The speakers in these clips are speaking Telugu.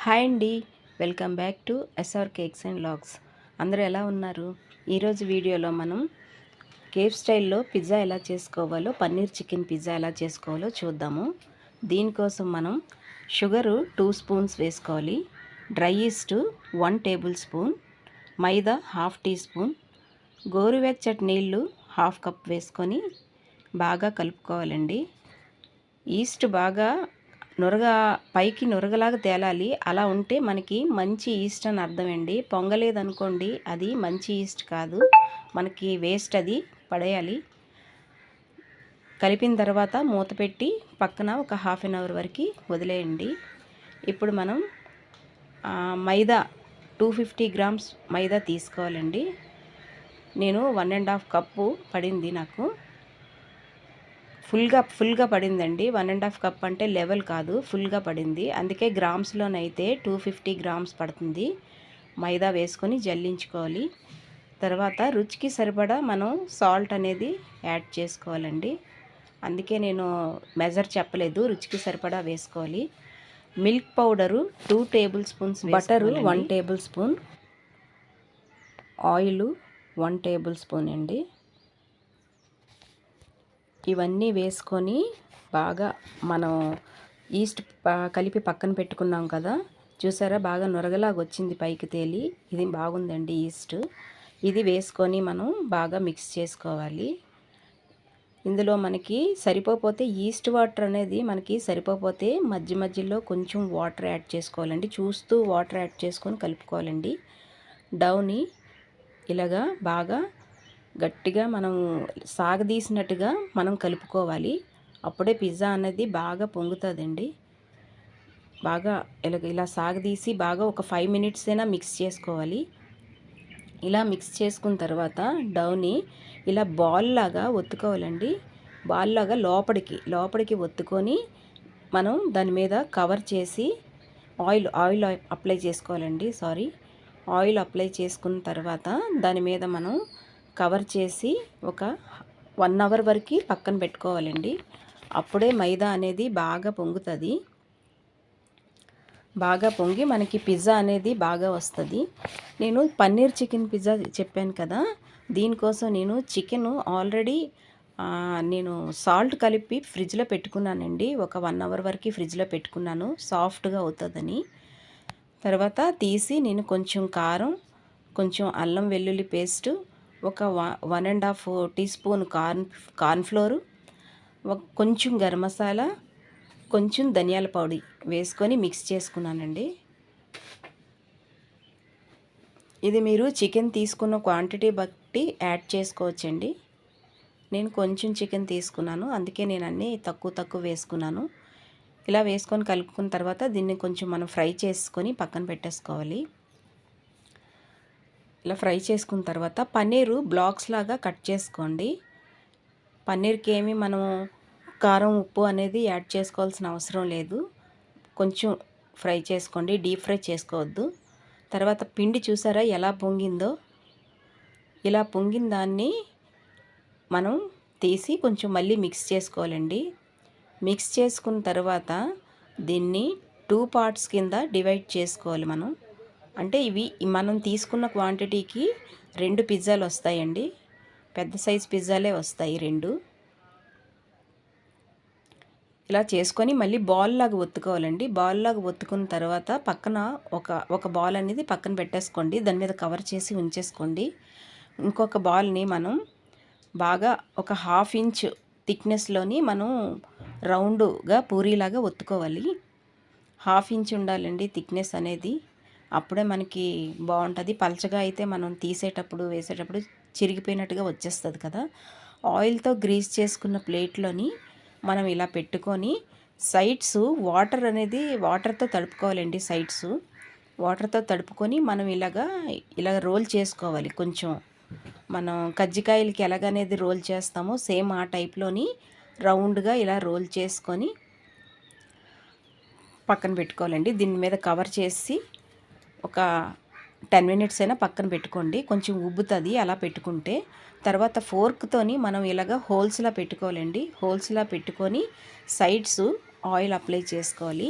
హాయ్ అండి, welcome back to SR cakes and logs. అందరూ ఎలా ఉన్నారు? ఈరోజు వీడియోలో మనం కేఫ్ స్టైల్లో పిజ్జా ఎలా చేసుకోవాలో, పన్నీర్ చికెన్ పిజ్జా ఎలా చేసుకోవాలో చూద్దాము. దీనికోసం మనం షుగరు 2 స్పూన్స్ వేసుకోవాలి, డ్రై ఈస్ట్ 1 టేబుల్ స్పూన్, మైదా 1/2 టీ స్పూన్, గోరువెచ్చటి నీళ్ళు 1/2 కప్ వేసుకొని బాగా కలుపుకోవాలండి. ఈస్ట్ బాగా పైకి నురగలాగా తేలాలి. అలా ఉంటే మనకి మంచి ఈస్ట్ అని అర్థం అండి. పొంగలేదనుకోండి, అది మంచి ఈస్ట్ కాదు, మనకి వేస్ట్, అది పడేయాలి. కలిపిన తర్వాత మూత పెట్టి పక్కన ఒక 1/2 అవర్ వరకు వదిలేయండి. ఇప్పుడు మనం మైదా 250 గ్రామ్స్ మైదా తీసుకోవాలండి. నేను 1.5 కప్పు పడింది, నాకు ఫుల్గా పడిందండి. 1.5 కప్ అంటే లెవెల్ కాదు, ఫుల్గా పడింది. అందుకే గ్రామ్స్లోనైతే 250 గ్రామ్స్ పడుతుంది. మైదా వేసుకొని జల్లించుకోవాలి. తర్వాత రుచికి సరిపడా మనం సాల్ట్ అనేది యాడ్ చేసుకోవాలండి. అందుకే నేను మెజర్ చెప్పలేదు, రుచికి సరిపడా వేసుకోవాలి. Milk powder 2 table spoons, butter 1 table spoon, oil 1 table spoon అండి. ఇవన్నీ వేసుకొని బాగా మనం ఈస్ట్ కలిపి పక్కన పెట్టుకున్నాం కదా, చూసారా బాగా నొరగలాగా వచ్చింది పైకి తేలి. ఇది బాగుందండి ఈస్ట్. ఇది వేసుకొని మనం బాగా మిక్స్ చేసుకోవాలి. ఇందులో మనకి సరిపోతే ఈస్ట్ వాటర్ అనేది మనకి సరిపోతే మధ్యలో కొంచెం వాటర్ యాడ్ చేసుకోవాలండి. చూస్తూ వాటర్ యాడ్ చేసుకొని కలుపుకోవాలండి. డౌని ఇలాగా బాగా గట్టిగా మనం సాగదీసినట్టుగా మనం కలుపుకోవాలి. అప్పుడే పిజ్జా అనేది బాగా పొంగుతుందండి. బాగా ఇలా సాగదీసి బాగా ఒక 5 మినిట్స్ అయినా మిక్స్ చేసుకోవాలి. ఇలా మిక్స్ చేసుకున్న తర్వాత డౌని ఇలా బాల్ లాగా ఒత్తుకోవాలండి. బాల్ లాగా లోపలికి ఒత్తుకొని మనం దాని మీద కవర్ చేసి ఆయిల్ అప్లై చేసుకోవాలండి. ఆయిల్ అప్లై చేసుకున్న తర్వాత దాని మీద మనం కవర్ చేసి ఒక 1 అవర్ వరకు పక్కన పెట్టుకోవాలండి. అప్పుడే మైదా అనేది బాగా పొంగుతుంది. బాగా పొంగి మనకి పిజ్జా అనేది బాగా వస్తుంది. నేను పన్నీర్ చికెన్ పిజ్జా చెప్పాను కదా, దీనికోసం నేను చికెన్ ఆల్రెడీ నేను సాల్ట్ కలిపి ఫ్రిడ్జ్లో పెట్టుకున్నానండి. ఒక 1 అవర్ వరకు ఫ్రిడ్జ్లో పెట్టుకున్నాను, సాఫ్ట్గా అవుతుందని. తర్వాత తీసి నేను కొంచెం కారం, కొంచెం అల్లం వెల్లుల్లి పేస్టు, ఒక 1.5 టీ స్పూన్ కార్న్ఫ్లోరు, కొంచెం గరం మసాలా, కొంచెం ధనియాల పొడి వేసుకొని మిక్స్ చేసుకున్నానండి. ఇది మీరు చికెన్ తీసుకున్న క్వాంటిటీ బట్టి యాడ్ చేసుకోవచ్చండి. నేను కొంచెం చికెన్ తీసుకున్నాను, అందుకే నేను అన్నీ తక్కువ వేసుకున్నాను. ఇలా వేసుకొని కలుపుకున్న తర్వాత దీన్ని కొంచెం మనం ఫ్రై చేసుకొని పక్కన పెట్టేసుకోవాలి. ఇలా ఫ్రై చేసుకున్న తర్వాత పన్నీరు బ్లాక్స్ లాగా కట్ చేసుకోండి. పన్నీర్కి ఏమి మనం కారం, ఉప్పు అనేది యాడ్ చేసుకోవాల్సిన అవసరం లేదు. కొంచెం ఫ్రై చేసుకోండి, డీప్ ఫ్రై చేసుకోవద్దు. తర్వాత పిండి చూసారా ఎలా పొంగిందో? ఇలా పొంగిన దాన్ని మనం తీసి కొంచెం మళ్ళీ మిక్స్ చేసుకోవాలండి. మిక్స్ చేసుకున్న తర్వాత దీన్ని 2 పార్ట్స్ కింద డివైడ్ చేసుకోవాలి మనం. అంటే ఇవి మనం తీసుకున్న క్వాంటిటీకి 2 పిజ్జాలు వస్తాయండి. పెద్ద సైజ్ పిజ్జాలే వస్తాయి 2. ఇలా చేసుకొని మళ్ళీ బాల్ లాగా ఒత్తుకోవాలండి. బాల్ లాగా ఒత్తుకున్న తర్వాత పక్కన ఒక బాల్ అనేది పక్కన పెట్టేసుకోండి. దాని మీద కవర్ చేసి ఉంచేసుకోండి. ఇంకొక బాల్ని మనం బాగా ఒక 1/2 ఇంచ్ థిక్నెస్లోని మనం రౌండ్గా పూరీలాగా ఒత్తుకోవాలి. 1/2 ఇంచ్ ఉండాలండి థిక్నెస్ అనేది, అప్పుడే మనకి బాగుంటుంది. పలచగా అయితే మనం వేసేటప్పుడు చిరిగిపోయినట్టుగా వచ్చేస్తుంది కదా. ఆయిల్తో గ్రీస్ చేసుకున్న ప్లేట్లోని మనం ఇలా పెట్టుకొని సైడ్స్ వాటర్తో తడుపుకోవాలండి. వాటర్తో తడుపుకొని మనం ఇలా రోల్ చేసుకోవాలి. కొంచెం మనం కజ్జికాయలకి ఎలాగనేది రోల్ చేస్తామో సేమ్ ఆ టైప్లోని రౌండ్గా ఇలా రోల్ చేసుకొని పక్కన పెట్టుకోవాలండి. దీని మీద కవర్ చేసి ఒక 10 మినిట్స్ అయినా పక్కన పెట్టుకోండి. కొంచెం ఉబ్బుతుంది అలా పెట్టుకుంటే. తర్వాత ఫోర్క్తోని మనం ఇలాగ హోల్స్లా పెట్టుకోవాలండి. హోల్స్లా పెట్టుకొని సైడ్స్ ఆయిల్ అప్లై చేసుకోవాలి.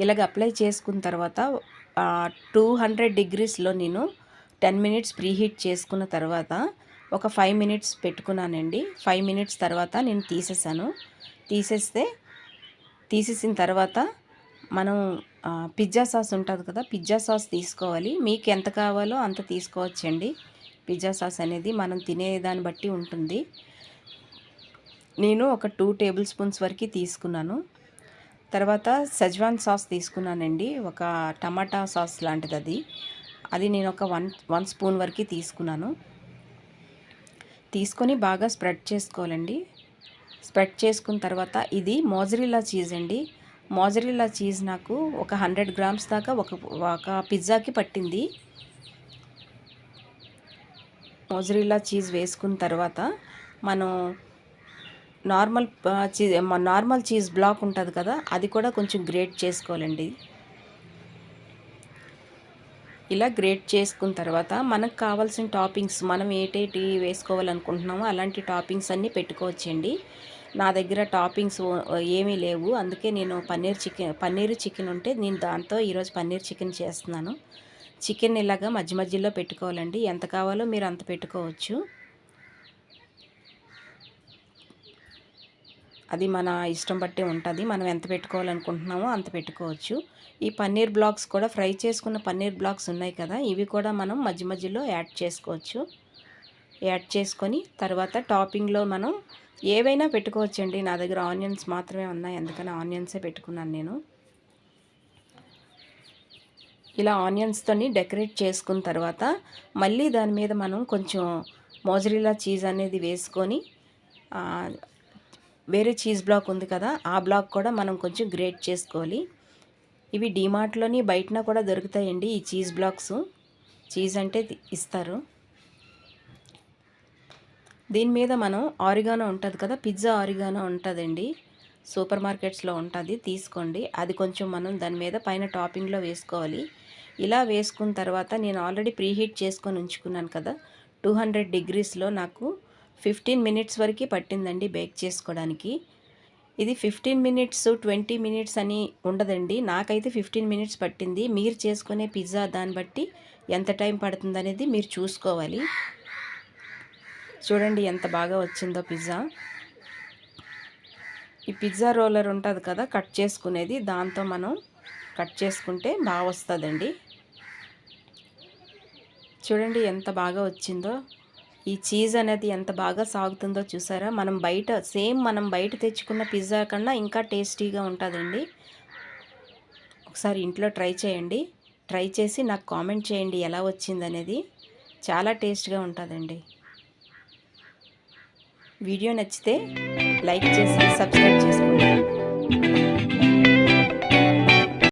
ఇలాగ అప్లై చేసుకున్న తర్వాత 200 డిగ్రీస్లో నేను 10 మినిట్స్ ప్రీహీట్ చేసుకున్న తర్వాత ఒక 5 మినిట్స్ పెట్టుకున్నానండి. 5 మినిట్స్ తర్వాత నేను తీసేసాను. తీసేసిన తర్వాత మనం పిజ్జా సాస్ ఉంటుంది కదా, పిజ్జా సాస్ తీసుకోవాలి. మీకు ఎంత కావాలో అంత తీసుకోవచ్చండి. పిజ్జా సాస్ అనేది మనం తినే దాన్ని బట్టి ఉంటుంది. నేను ఒక 2 టేబుల్ స్పూన్స్ వరకు తీసుకున్నాను. తర్వాత సెజ్వాన్ సాస్ తీసుకున్నానండి, ఒక టమాటా సాస్ లాంటిది. అది నేను ఒక 1 స్పూన్ వరకు తీసుకున్నాను. తీసుకొని బాగా స్ప్రెడ్ చేసుకోవాలండి. స్ప్రెడ్ చేసుకున్న తర్వాత ఇది మోజరెల్లా చీజ్ అండి. మోజరెల్లా చీజ్ నాకు ఒక 100 గ్రామ్స్ దాకా ఒక పిజ్జాకి పట్టింది. మోజరెల్లా చీజ్ వేసుకున్న తర్వాత మనం నార్మల్ చీజ్ బ్లాక్ ఉంటుంది కదా, అది కూడా కొంచెం గ్రేట్ చేసుకోవాలండి. ఇలా గ్రేట్ చేసుకున్న తర్వాత మనకు కావాల్సిన టాపింగ్స్ మనం ఏటేటి వేసుకోవాలనుకుంటున్నామో అలాంటి టాపింగ్స్ అన్నీ పెట్టుకోవచ్చండి. నా దగ్గర టాపింగ్స్ ఏమీ లేవు, అందుకే నేను పన్నీర్ చికెన్ ఉంటే నేను దాంతో ఈరోజు పన్నీర్ చికెన్ చేస్తున్నాను. చికెన్ ఇలాగా మధ్య మధ్యలో పెట్టుకోవాలండి. ఎంత కావాలో మీరు అంత పెట్టుకోవచ్చు. అది మన ఇష్టం బట్టి ఉంటుంది. మనం ఎంత పెట్టుకోవాలనుకుంటున్నామో అంత పెట్టుకోవచ్చు. ఈ పన్నీర్ బ్లాక్స్ కూడా ఫ్రై చేసుకున్న పన్నీర్ బ్లాక్స్ ఉన్నాయి కదా, ఇవి కూడా మనం మధ్య మధ్యలో యాడ్ చేసుకోవచ్చు. యాడ్ చేసుకొని తర్వాత టాపింగ్లో మనం ఏవైనా పెట్టుకోవచ్చండి. నా దగ్గర ఆనియన్స్ మాత్రమే ఉన్నాయి, అందుకని ఆనియన్సే పెట్టుకున్నాను నేను. ఇలా ఆనియన్స్తోని డెకరేట్ చేసుకున్న తర్వాత మళ్ళీ దాని మీద మనం కొంచెం మోజరెల్లా చీజ్ అనేది వేసుకొని వేరే చీజ్ బ్లాక్ ఉంది కదా, ఆ బ్లాక్ కూడా మనం కొంచెం గ్రేట్ చేసుకోవాలి. ఇవి డీమార్ట్లోని బయటన కూడా దొరుకుతాయండి ఈ చీజ్ బ్లాక్స్. చీజ్ అంటే ఇస్తారు. దీని మీద మనం ఆరిగానో ఉంటుంది కదా, పిజ్జా ఆరిగానో ఉంటుందండి, సూపర్ మార్కెట్స్లో ఉంటుంది, తీసుకోండి. అది కొంచెం మనం దాని మీద పైన టాపింగ్లో వేసుకోవాలి. ఇలా వేసుకున్న తర్వాత నేను ఆల్రెడీ ప్రీహీట్ చేసుకొని ఉంచుకున్నాను కదా, 200 డిగ్రీస్లో నాకు 15 మినిట్స్ వరకు పట్టిందండి బేక్ చేసుకోవడానికి. ఇది 15 మినిట్స్ 20 మినిట్స్ అని ఉండదండి, నాకైతే 15 మినిట్స్ పట్టింది. మీరు చేసుకునే పిజ్జా దాన్ని బట్టి ఎంత టైం పడుతుందనేది మీరు చూసుకోవాలి. చూడండి ఎంత బాగా వచ్చిందో పిజ్జా. ఈ పిజ్జా రోలర్ ఉంటుంది కదా కట్ చేసుకునేది, దాంతో మనం కట్ చేసుకుంటే బాగా వస్తుందండి. చూడండి ఎంత బాగా వచ్చిందో. ఈ చీజ్ అనేది ఎంత బాగా సాగుతుందో చూసారా. మనం బయట తెచ్చుకున్న పిజ్జా కన్నా ఇంకా టేస్టీగా ఉంటుందండి. ఒకసారి ఇంట్లో ట్రై చేయండి. ట్రై చేసి నాకు కామెంట్ చేయండి ఎలా వచ్చిందనేది. చాలా టేస్ట్గా ఉంటుందండి. వీడియో నచ్చితే లైక్ చేసి సబ్స్క్రైబ్ చేసుకోండి.